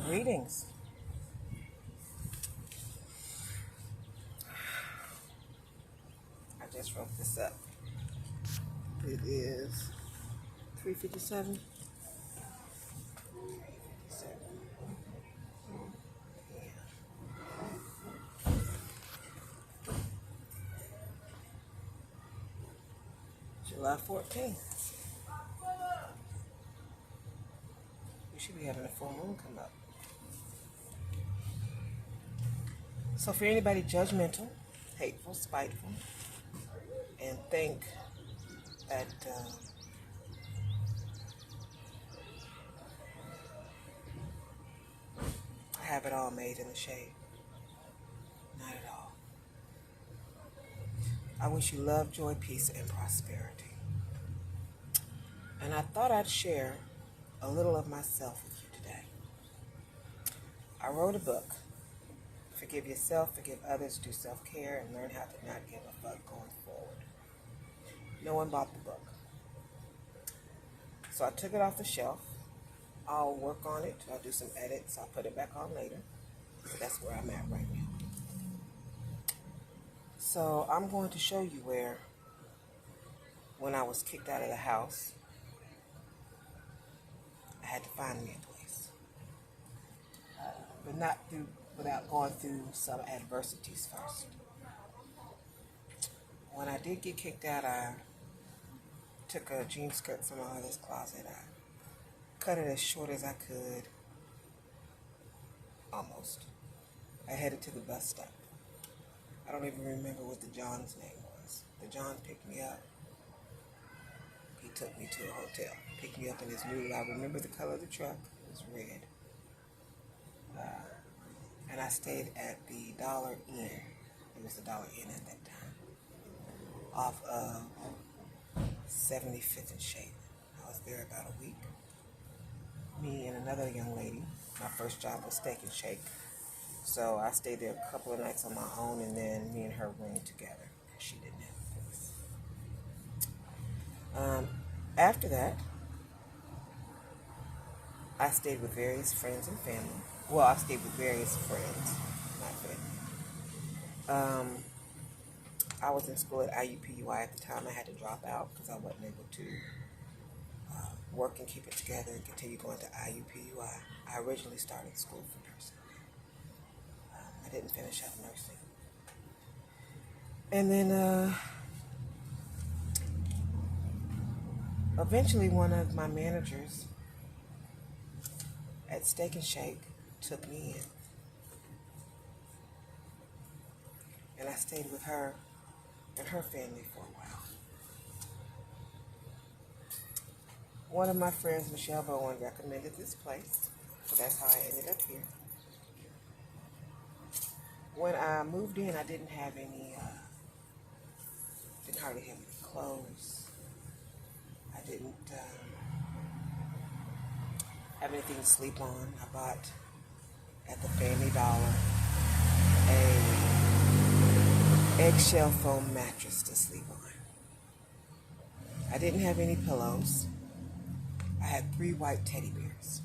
Greetings. I just wrote this up. It is 3:57. July 14th. We should be having a full moon come up. So for anybody judgmental, hateful, spiteful, and think that I have it all made in the shade, not at all. I wish you love, joy, peace, and prosperity. And I thought I'd share a little of myself with you today. I wrote a book, Forgive Yourself, Forgive Others, Do Self-Care, and Learn How to Not Give a Fuck Going Forward. No one bought the book. So I took it off the shelf. I'll work on it. I'll do some edits. I'll put it back on later. So that's where I'm at right now. So I'm going to show you where, when I was kicked out of the house, I had to find me a place. But not without going through some adversities first. When I did get kicked out, I took a jean skirt from my mother's closet. I cut it as short as I could, almost. I headed to the bus stop. I don't even remember what the John's name was. The John picked me up. He took me to a hotel, picked me up in his new, I remember the color of the truck, it was red. And I stayed at the Dollar Inn. It was the Dollar Inn at that time, off of 75th and Shade. I was there about a week. Me and another young lady, my first job was Steak and Shake. So I stayed there a couple of nights on my own, and then me and her roomed together because she didn't have a place. After that, I stayed with various friends and family. Well, I stayed with various friends, not family. I was in school at IUPUI at the time. I had to drop out because I wasn't able to work and keep it together and continue going to IUPUI. I originally started school for nursing. I didn't finish up nursing. And then eventually one of my managers at Steak and Shake took me in. And I stayed with her and her family for a while. One of my friends, Michelle Bowen, recommended this place. So that's how I ended up here. When I moved in, I didn't have any, didn't hardly have any clothes. I didn't have anything to sleep on. I bought at the Family Dollar a eggshell foam mattress to sleep on. I didn't have any pillows. I had 3 white teddy bears.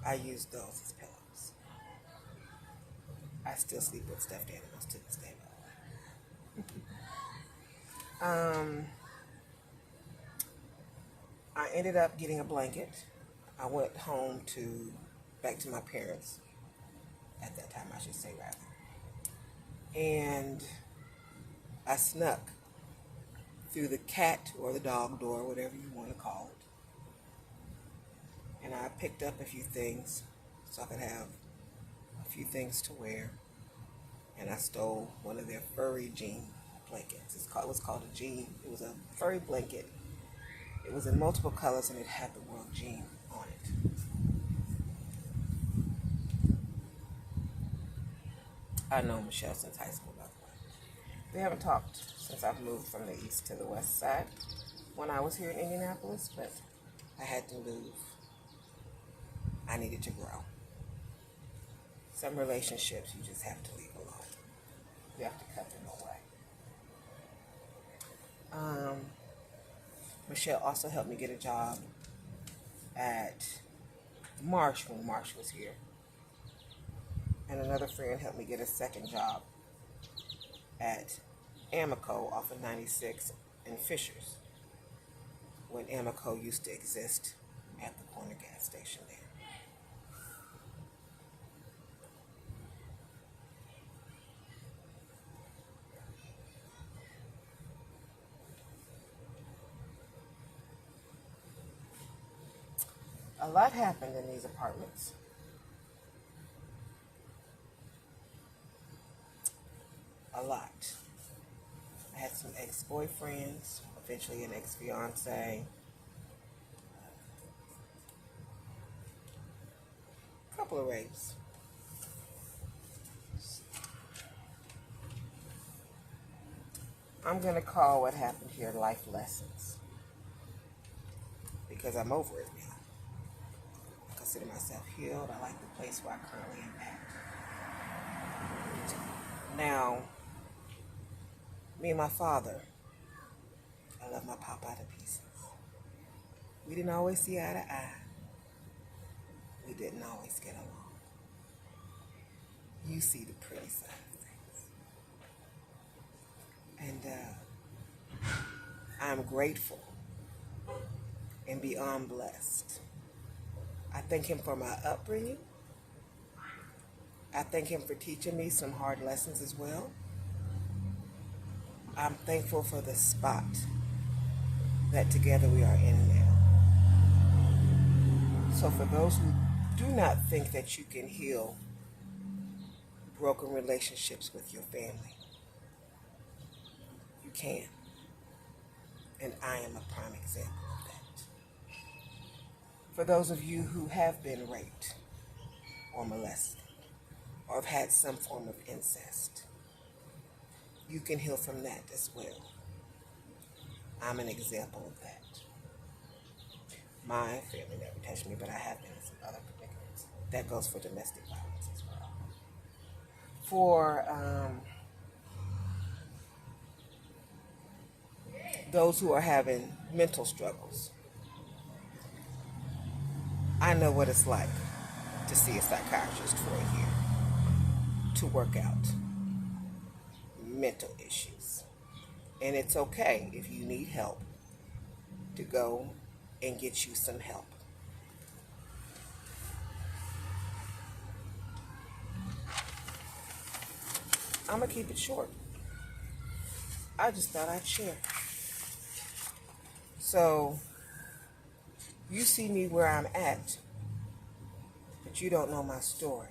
I used those as pillows. I still sleep with stuffed animals to this day. I ended up getting a blanket. I went home back to my parents at that time, I should say, rather. And I snuck through the cat or the dog door, whatever you want to call it. And I picked up a few things so I could have a few things to wear. And I stole one of their furry jean blankets. It was called a jean. It was a furry blanket. It was in multiple colors and it had the word jean on it. I've known Michelle since high school, by the way. We haven't talked since I've moved from the east to the west side when I was here in Indianapolis, but I had to move. I needed to grow. Some relationships you just have to leave alone. You have to cut them away. Michelle also helped me get a job at Marsh when Marsh was here. And another friend helped me get a second job at Amoco off of 96 in Fishers when Amoco used to exist at the corner gas station there. A lot happened in these apartments. A lot. I had some ex-boyfriends, eventually an ex-fiance, a couple of rapes. I'm going to call what happened here life lessons because I'm over it now. I consider myself healed. I like the place where I currently am at. Now, me and my father, I love my papa to pieces. We didn't always see eye to eye. We didn't always get along. You see the pretty side of things. And I'm grateful and beyond blessed. I thank him for my upbringing. I thank him for teaching me some hard lessons as well. I'm thankful for the spot that together we are in now. So for those who do not think that you can heal broken relationships with your family, you can. And I am a prime example of that. For those of you who have been raped or molested or have had some form of incest, you can heal from that as well. I'm an example of that. My family never touched me, but I have been in some other predicaments. That goes for domestic violence as well. For those who are having mental struggles, I know what it's like to see a psychiatrist for a year to work out mental issues. And it's okay if you need help to go and get you some help. I'm going to keep it short. I just thought I'd share. So, you see me where I'm at, but you don't know my story,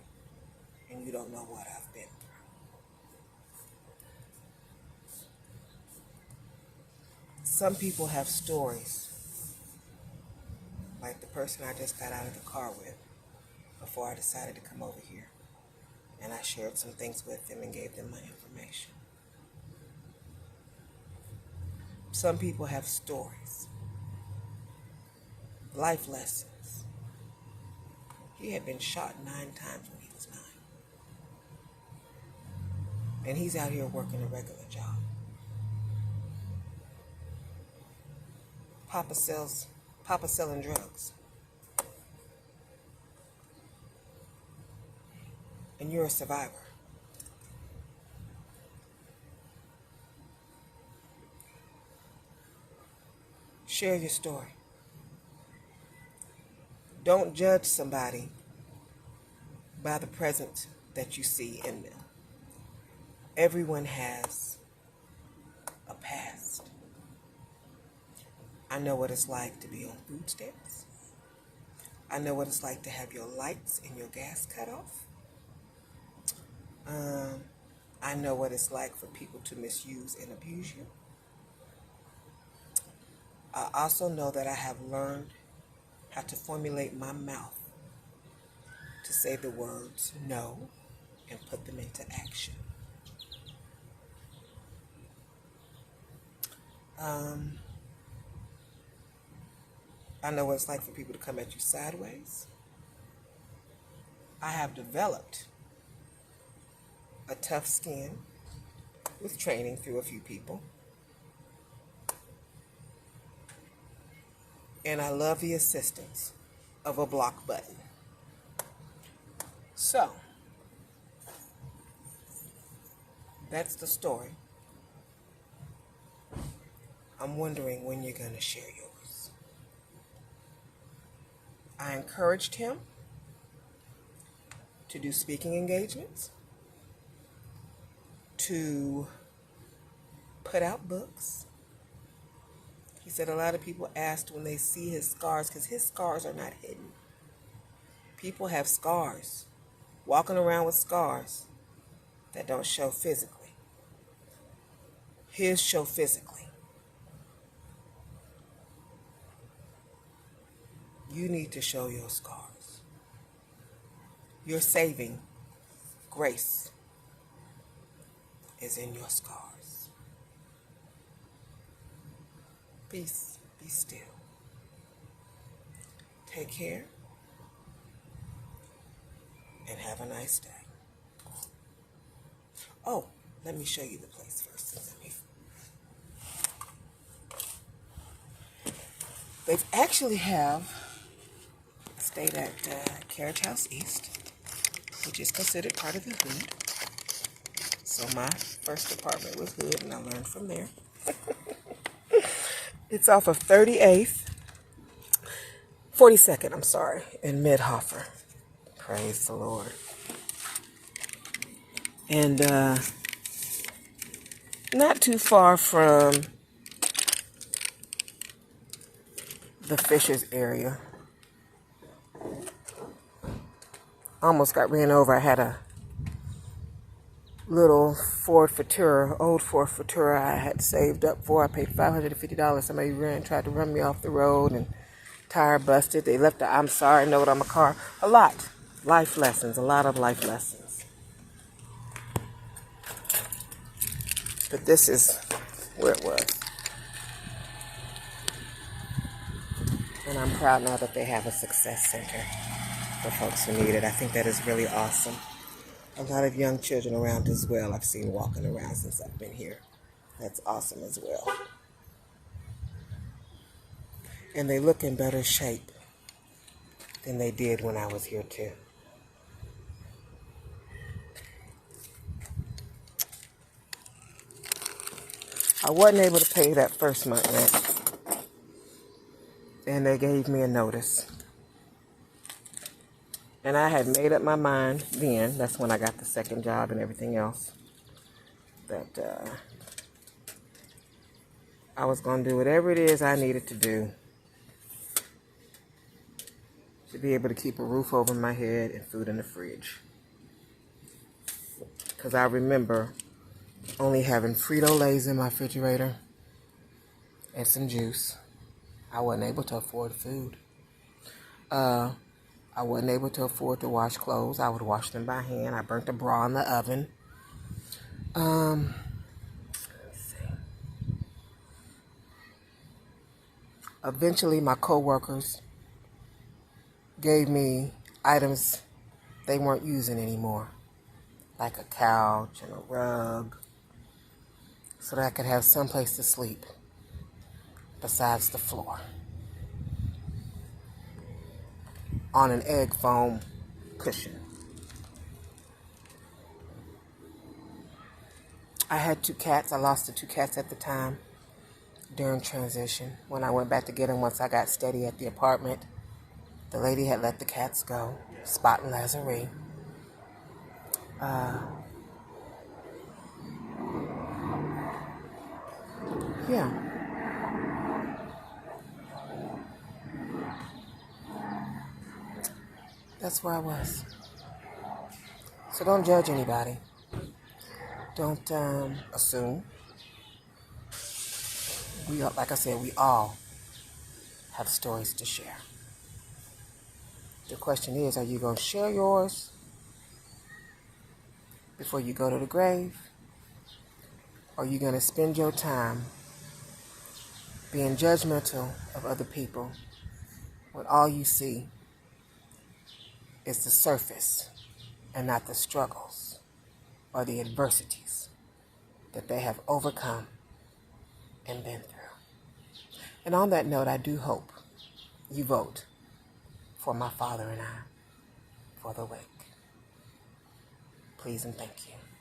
and you don't know what I've been through. Some people have stories, like the person I just got out of the car with before I decided to come over here. And I shared some things with them and gave them my information. Some people have stories, life lessons. He had been shot 9 times when he was 9. And he's out here working a regular job. Papa selling drugs. And you're a survivor. Share your story. Don't judge somebody by the present that you see in them. Everyone has a past. I know what it's like to be on food stamps. I know what it's like to have your lights and your gas cut off. I know what it's like for people to misuse and abuse you. I also know that I have learned how to formulate my mouth to say the words no and put them into action. I know what it's like for people to come at you sideways. I have developed a tough skin with training through a few people. And I love the assistance of a block button. So, that's the story. I'm wondering when you're going to share yours. I encouraged him to do speaking engagements, to put out books. He said a lot of people asked when they see his scars, because his scars are not hidden. People have scars, walking around with scars that don't show physically. His show physically. You need to show your scars. Your saving grace is in your scars. Peace. Be still. Take care. And have a nice day. Oh, let me show you the place first. They actually stayed at Carriage House East, which is considered part of the hood. So my first apartment was hood, and I learned from there. It's off of 42nd, in Mid-Hoffer. Praise the Lord. And not too far from the Fishers area. Almost got ran over. I had a little Ford Futura, old Ford Futura I had saved up for. I paid $550. Somebody tried to run me off the road, and tire busted. They left the "I'm sorry" note on my car. A lot of life lessons. But this is where it was. And I'm proud now that they have a success center for folks who need it. I think that is really awesome. A lot of young children around as well I've seen walking around since I've been here. That's awesome as well. And they look in better shape than they did when I was here too. I wasn't able to pay that first month rent, and they gave me a notice. And I had made up my mind then, that's when I got the second job and everything else, that I was going to do whatever it is I needed to do to be able to keep a roof over my head and food in the fridge. Because I remember only having Frito-Lays in my refrigerator and some juice. I wasn't able to afford food. I wasn't able to afford to wash clothes. I would wash them by hand. I burnt a bra in the oven. Let's see. Eventually, my coworkers gave me items they weren't using anymore, like a couch and a rug, so that I could have some place to sleep besides the floor on an egg foam cushion. I had 2 cats. I lost the 2 cats at the time during transition. When I went back to get them once I got steady at the apartment, the lady had let the cats go, Spot and Lazarine. Yeah. That's where I was. So don't judge anybody. Don't assume. Like I said, we all have stories to share. The question is, are you going to share yours before you go to the grave? Or are you going to spend your time being judgmental of other people when all you see is the surface and not the struggles or the adversities that they have overcome and been through? And on that note, I do hope you vote for my father and I for the wake. Please and thank you.